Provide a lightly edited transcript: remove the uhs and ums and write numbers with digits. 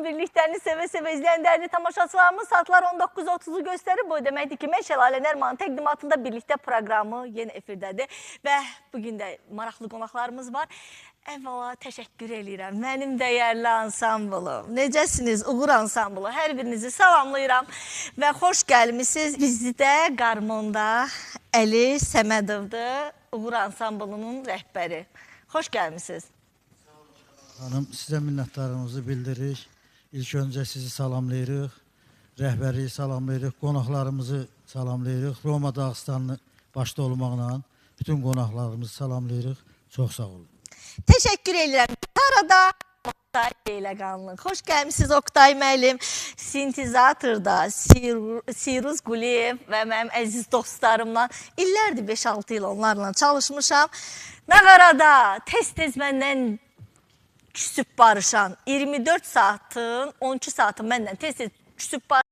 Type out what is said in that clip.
Şəlalənin birliklərini sevə-sevə izləyən dəyərli tamaşaçılarımız, saatlar 19:30-u göstərir. Bu deməkdir ki, mən Şəlalə Nərmanın təqdimatında birlikdə proqramı yenə efirdədir. Və bugün də maraqlı qonaqlarımız var. Əvvəla təşəkkür edirəm. Mənim dəyərli ansamblım. Necəsiniz? Uğur ansamblı. Hər birinizi salamlayıram. Və xoş gəlmisiniz. Bizdə qarmonda Əli Səmədovdur. Uğur ansamblının rəhbəri. Xoş gəlmisiniz. Hanım, sizə minnətdarımızı bildiririk. İlk öncə sizi salamlayırıq. Rəhbəri salamlayırıq. Qonaqlarımızı salamlayırıq. Roma Dağıstanlı başda olmaqla bütün qonaqlarımızı salamlayırıq. Çox sağ olun. Təşəkkür edirəm. Arada Oktay Beyləqanlı. Xoş gəlmisiniz Oktay müəllim. Sintezatorda Siruz Quliyev və mənim əziz dostlarımla illərdir 5-6 il onlarla çalışmışam. Nağarada tez-tez məndən küsüb barışan 24 saatın 12 saatı məndən tez-tez küsüb barışan